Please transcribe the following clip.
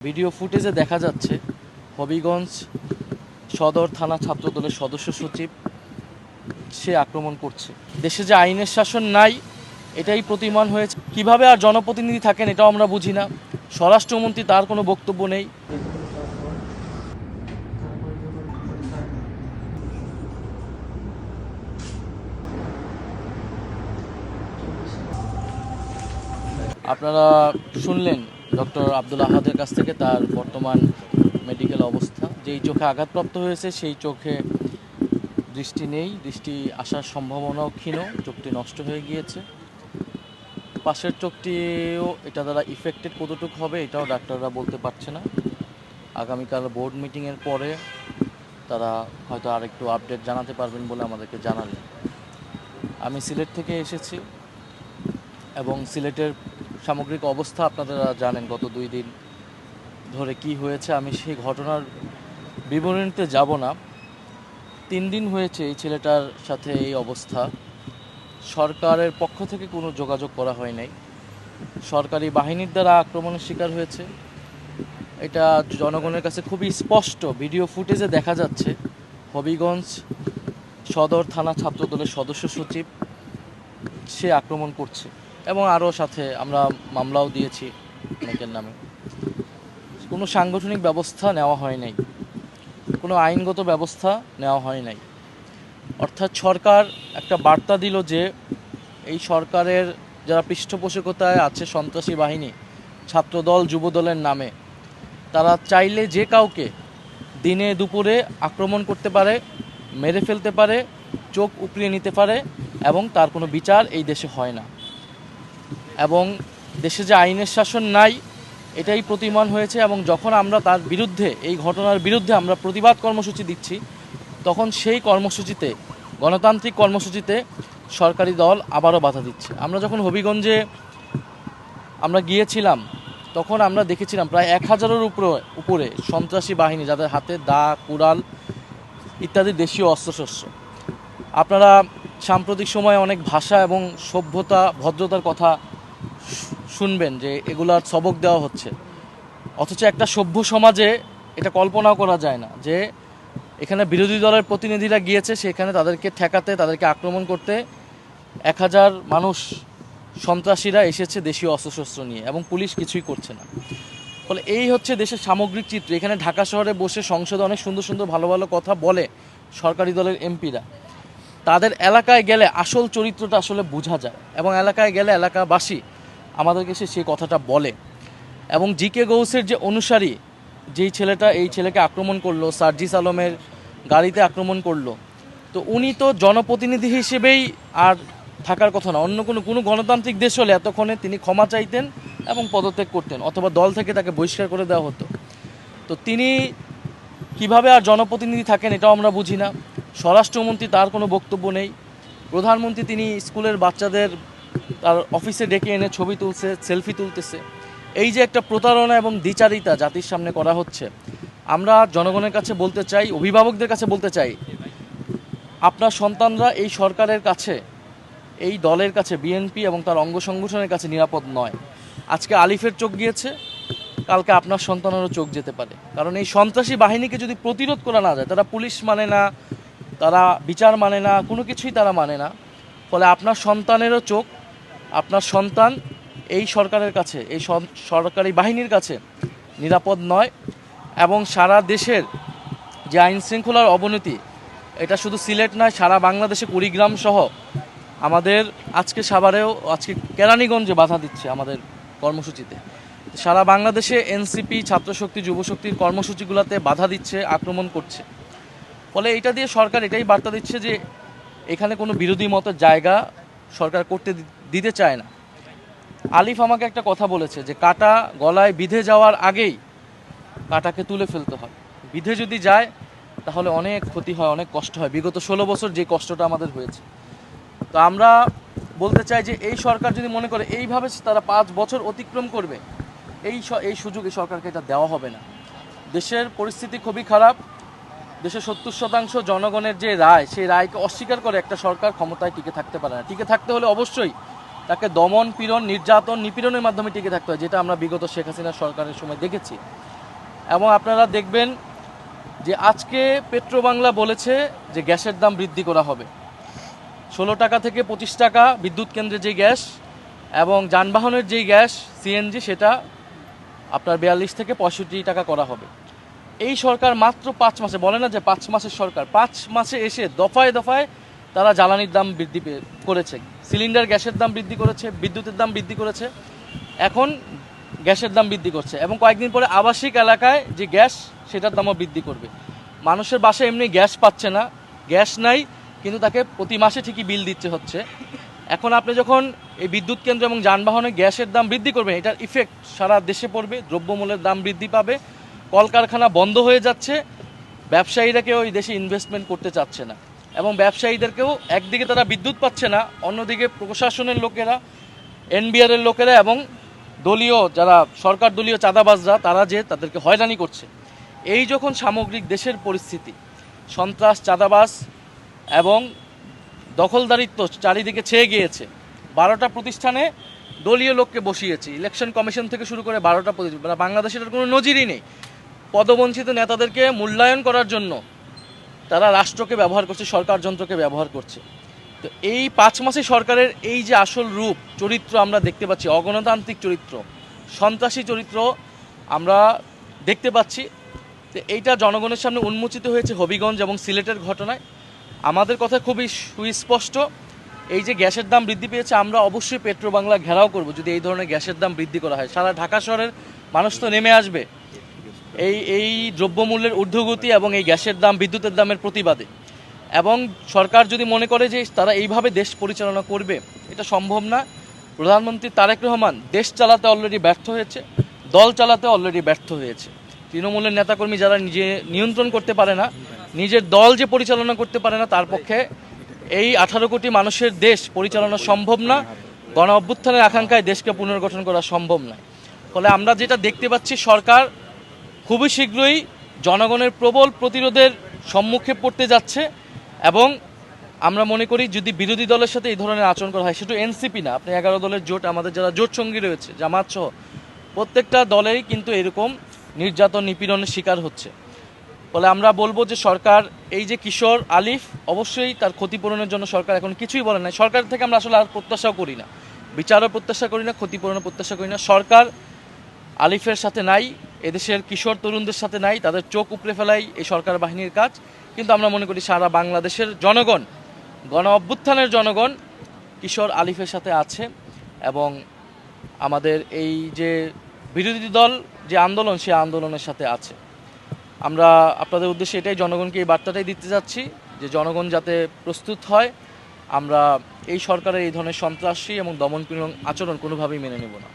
Video ফুটেজে দেখা যাচ্ছে হবিগঞ্জ সদর থানা ছাত্রদলের সদস্য সচিব সে আক্রমণ করছে। দেশে যে আইনের শাসন নাই এটাই প্রতীয়মান হয়েছে। কিভাবে আর জনপ্রতিনিধি থাকেন এটাও আমরা বুঝি না। স্বরাষ্ট্রমন্ত্রী তার কোনো বক্তব্য নেই। আপনারা শুনলেন ডক্টর আব্দুল আহাদের কাছ থেকে তার বর্তমান মেডিকেল অবস্থা। যেই চোখে আঘাতপ্রাপ্ত হয়েছে সেই চোখে দৃষ্টি নেই, দৃষ্টি আসার সম্ভাবনাও ক্ষীণ, চোখটি নষ্ট হয়ে গিয়েছে। পাশের চোখটিও এটা দ্বারা ইফেক্টেড কতটুকু হবে এটাও ডাক্তাররা বলতে পারছে না। আগামীকাল বোর্ড মিটিংয়ের পরে তারা হয়তো আরেকটু আপডেট জানাতে পারবেন বলে আমাদেরকে জানালেন। আমি সিলেট থেকে এসেছি এবং সিলেটের সামগ্রিক অবস্থা আপনারা জানেন গত 2 দিন ধরে কি হয়েছে। আমি সেই ঘটনার বিবরণীতে যাব না। 3 দিন হয়েছে এই ছেলেটার সাথে এই অবস্থা। সরকারের পক্ষ থেকে কোনো যোগাযোগ করা হয় নাই। সরকারি বাহিনীর দ্বারা আক্রমণের শিকার হয়েছে। এটা জনগণের কাছে খুবই স্পষ্ট। ভিডিও ফুটেজে দেখা যাচ্ছে হবিগঞ্জ সদর থানা ছাত্রদলের সদস্য সচিব সে আক্রমণ করছে এবং আরও সাথে আমরা মামলাও দিয়েছি অনেকের নামে। কোনো সাংগঠনিক ব্যবস্থা নেওয়া হয় নাই, কোনো আইনগত ব্যবস্থা নেওয়া হয় নাই। অর্থাৎ সরকার একটা বার্তা দিল যে এই সরকারের যারা পৃষ্ঠপোষকতায় আছে সন্ত্রাসী বাহিনী, ছাত্রদল যুবদলের নামে, তারা চাইলে যে কাউকে দিনে দুপুরে আক্রমণ করতে পারে, মেরে ফেলতে পারে, চোখ উপড়িয়ে নিতে পারে এবং তার কোনো বিচার এই দেশে হয় না। এবং দেশে যে আইনের শাসন নাই এটাই প্রতীয়মান হয়েছে। এবং যখন আমরা তার বিরুদ্ধে, এই ঘটনার বিরুদ্ধে আমরা প্রতিবাদ কর্মসূচি দিচ্ছি, তখন সেই কর্মসূচিতে, গণতান্ত্রিক কর্মসূচিতে সরকারি দল আবারও বাধা দিচ্ছে। আমরা যখন হবিগঞ্জে আমরা গিয়েছিলাম তখন আমরা দেখেছিলাম প্রায় 1000-এর উপরে সন্ত্রাসী বাহিনী, যাদের হাতে দা, কুড়াল ইত্যাদি দেশীয় অস্ত্রশস্ত্র। আপনারা সাম্প্রতিক সময়ে অনেক ভাষা এবং সভ্যতা, ভদ্রতার কথা শুনবেন যে এগুলার সবক দেওয়া হচ্ছে, অথচ একটা সভ্য সমাজে এটা কল্পনাও করা যায় না যে এখানে বিরোধী দলের প্রতিনিধিরা গিয়েছে, সেখানে তাদেরকে ঠেকাতে, তাদেরকে আক্রমণ করতে 1000 মানুষ, সন্ত্রাসীরা এসেছে দেশীয় অস্ত্রশস্ত্র নিয়ে এবং পুলিশ কিছুই করছে না। ফলে এই হচ্ছে দেশের সামগ্রিক চিত্র। এখানে ঢাকা শহরে বসে সংসদে অনেক সুন্দর সুন্দর ভালো ভালো কথা বলে সরকারি দলের এমপিরা, তাদের এলাকায় গেলে আসল চরিত্রটা আসলে বোঝা যায় এবং এলাকায় গেলে এলাকাবাসী আমাদেরকে সেই কথাটা বলে। এবং জিকে গৌসের যে অনুসারী, যেই ছেলেটা এই ছেলেকে আক্রমণ করলো, সার্জিস আলমের গাড়িতে আক্রমণ করলো, তো উনি তো জনপ্রতিনিধি হিসেবেই আর থাকার কথা না। অন্য কোনো গণতান্ত্রিক দেশ হলে এতক্ষণে তিনি ক্ষমা চাইতেন এবং পদত্যাগ করতেন, অথবা দল থেকে তাকে বহিষ্কার করে দেওয়া হতো। তো তিনি কিভাবে আর জনপ্রতিনিধি থাকেন এটাও আমরা বুঝি না। স্বরাষ্ট্রমন্ত্রী তার কোনো বক্তব্য নেই। প্রধানমন্ত্রী তিনি স্কুলের বাচ্চাদের তার অফিসে ডেকে এনে ছবি তুলছে, সেলফি তুলতেছে। এই যে একটা প্রতারণা এবং দ্বিচারিতা জাতির সামনে করা হচ্ছে, আমরা জনগণের কাছে বলতে চাই, অভিভাবকদের কাছে বলতে চাই, আপনার সন্তানরা এই সরকারের কাছে, এই দলের কাছে, বিএনপি এবং তার অঙ্গ সংগঠনের কাছে নিরাপদ নয়। আজকে আলিফের চোখ গিয়েছে, কালকে আপনার সন্তানেরও চোখ যেতে পারে। কারণ এই সন্ত্রাসী বাহিনীকে যদি প্রতিরোধ করা না যায়, তারা পুলিশ মানে না, তারা বিচার মানে না, কোনো কিছুই তারা মানে না। ফলে আপনার সন্তানেরও চোখ, আপনার সন্তান এই সরকারের কাছে, এই সরকারি বাহিনীর কাছে নিরাপদ নয়। এবং সারা দেশের যে আইন শৃঙ্খলার অবনতি, এটা শুধু সিলেট নয়, সারা বাংলাদেশে কুড়িগ্রাম সহ আমাদের আজকে সাভারেও, আজকে কেরানীগঞ্জে বাধা দিচ্ছে আমাদের কর্মসূচিতে। সারা বাংলাদেশে এনসিপি, ছাত্রশক্তি, যুবশক্তির কর্মসূচিগুলোতে বাধা দিচ্ছে, আক্রমণ করছে। ফলে এটা দিয়ে সরকার এটাই বার্তা দিচ্ছে যে এখানে কোনো বিরোধী মতের জায়গা সরকার করতে দিতে চায় না। আলিফ আমাকে একটা কথা বলেছে যে কাঁটা গলায় বিঁধে যাওয়ার আগেই কাঁটাকে তুলে ফেলতে হয়। বিঁধে যদি যায় তাহলে অনেক ক্ষতি হয়, অনেক কষ্ট হয়। বিগত 16 বছর যে কষ্টটা আমাদের হয়েছে। তো আমরা বলতে চাই যে এই সরকার যদি মনে করে এইভাবে তারা 5 বছর অতিক্রম করবে, এই সুযোগ এই সরকারকে এটা দেওয়া হবে না। দেশের পরিস্থিতি খুবই খারাপ। দেশের 70% জনগণের যে রায়, সেই রায়কে অস্বীকার করে একটা সরকার ক্ষমতায় টিকে থাকতে পারে না। টিকে থাকতে হলে অবশ্যই তাকে দমন, পীড়ন, নির্যাতন, নিপীড়নের মাধ্যমে টিকে থাকতে হয়, যেটা আমরা বিগত শেখ হাসিনার সরকারের সময় দেখেছি। এবং আপনারা দেখবেন যে আজকে পেট্রোবাংলা বলেছে যে গ্যাসের দাম বৃদ্ধি করা হবে 16 টাকা থেকে 25 টাকা, বিদ্যুৎ কেন্দ্রের যে গ্যাস এবং যানবাহনের যেই গ্যাস সিএনজি সেটা আপনার 42 থেকে 65 টাকা করা হবে। এই সরকার মাত্র 5 মাসে, বলে না যে 5 মাসের সরকার, 5 মাসে এসে দফায় দফায় তারা জ্বালানির দাম বৃদ্ধি করেছে, সিলিন্ডার গ্যাসের দাম বৃদ্ধি করেছে, বিদ্যুতের দাম বৃদ্ধি করেছে, এখন গ্যাসের দাম বৃদ্ধি করছে এবং কয়েকদিন পরে আবাসিক এলাকায় যে গ্যাস সেটার দামও বৃদ্ধি করবে। মানুষের বাসায় এমনি গ্যাস পাচ্ছে না, গ্যাস নাই, কিন্তু তাকে প্রতি মাসে ঠিকই বিল দিতে হচ্ছে। এখন আপনি যখন এই বিদ্যুৎ কেন্দ্র এবং যানবাহনে গ্যাসের দাম বৃদ্ধি করবেন, এটার ইফেক্ট সারা দেশে পড়বে, দ্রব্যমূল্যের দাম বৃদ্ধি পাবে, কলকারখানা বন্ধ হয়ে যাচ্ছে, ব্যবসায়ীরা কেউ এই দেশে ইনভেস্টমেন্ট করতে চাচ্ছে না এবং ব্যবসায়ীদেরকেও একদিকে তারা বিদ্যুৎ পাচ্ছে না, অন্যদিকে প্রশাসনের লোকেরা, এনবিআরের লোকেরা এবং দলীয় যারা সরকার দলীয় চাঁদাবাজরা তারা যে তাদেরকে হয়রানি করছে। এই যখন সামগ্রিক দেশের পরিস্থিতি, সন্ত্রাস, চাঁদাবাজ এবং দখলদারিত্ব চারিদিকে ছেয়ে গিয়েছে, 12টা প্রতিষ্ঠানে দলীয় লোককে বসিয়েছে, ইলেকশন কমিশন থেকে শুরু করে 12টা প্রতিষ্ঠান, বাংলাদেশের কোনো নজিরই নেই। পদবঞ্চিত নেতাদেরকে মূল্যায়ন করার জন্য তারা রাষ্ট্রকে ব্যবহার করছে, সরকার যন্ত্রকে ব্যবহার করছে। তো এই 5 মাসে সরকারের এই যে আসল রূপ চরিত্র আমরা দেখতে পাচ্ছি, অগণতান্ত্রিক চরিত্র, সন্ত্রাসী চরিত্র আমরা দেখতে পাচ্ছি। তো এইটা জনগণের সামনে উন্মোচিত হয়েছে হবিগঞ্জ এবং সিলেটের ঘটনায়। আমাদের কথা খুবই সুস্পষ্ট, এই যে গ্যাসের দাম বৃদ্ধি পেয়েছে, আমরা অবশ্যই পেট্রোবাংলা ঘেরাও করব যদি এই ধরনের গ্যাসের দাম বৃদ্ধি করা হয়। সারা ঢাকা শহরের মানুষ তো নেমে আসবে এই দ্রব্যমূল্যের ঊর্ধ্বগতি এবং এই গ্যাসের দাম, বিদ্যুতের দামের প্রতিবাদে। এবং সরকার যদি মনে করে যে তারা এইভাবে দেশ পরিচালনা করবে, এটা সম্ভব না। প্রধানমন্ত্রী তারেক রহমান দেশ চালাতে অলরেডি ব্যর্থ হয়েছে, দল চালাতে অলরেডি ব্যর্থ হয়েছে। তৃণমূলের নেতাকর্মী যারা নিজে নিয়ন্ত্রণ করতে পারে না, নিজের দল যে পরিচালনা করতে পারে না, তার পক্ষে এই 18 কোটি মানুষের দেশ পরিচালনা সম্ভব না। গণ অভ্যুত্থানের আকাঙ্ক্ষায় দেশকে পুনর্গঠন করা সম্ভব নয়। ফলে আমরা যেটা দেখতে পাচ্ছি, সরকার খুবই শীঘ্রই জনগণের প্রবল প্রতিরোধের সম্মুখে পড়তে যাচ্ছে এবং আমরা মনে করি যদি বিরোধী দলের সাথে এই ধরনের আচরণ করা হয়, সেটা এনসিপি না, আপনি 11 দলের জোট, আমাদের যারা জোট সঙ্গী রয়েছে জামাত সহ প্রত্যেকটা দলেরই কিন্তু এরকম নির্যাতন, নিপীড়নের শিকার হচ্ছে। ফলে আমরা বলবো যে সরকার এই যে কিশোর আলিফ, অবশ্যই তার ক্ষতিপূরণের জন্য সরকার এখন কিছুই বলে নাই। সরকার থেকে আমরা আসলে আর প্রত্যাশাও করি না, বিচারও প্রত্যাশা করি না, ক্ষতিপূরণও প্রত্যাশা করি না। সরকার আলিফের সাথে নাই, এদেশের কিশোর তরুণদের সাথে নাই, তাদের চোখ উপড়ে ফেলাই এই সরকার বাহিনীর কাজ। কিন্তু আমরা মনে করি সারা বাংলাদেশের জনগণ, গণ অভ্যুত্থানের জনগণ কিশোর আলিফের সাথে আছে এবং আমাদের এই যে বিরোধী দল যে আন্দোলন, সেই আন্দোলনের সাথে আছে। আমরা আপনাদের উদ্দেশ্যে এটাই, জনগণকে এই বার্তাটাই দিতে যাচ্ছি যে জনগণ যাতে প্রস্তুত হয়। আমরা এই সরকারের এই ধরনের সন্ত্রাসী এবং দমনপীড়ন আচরণ কোনোভাবেই মেনে নেব না।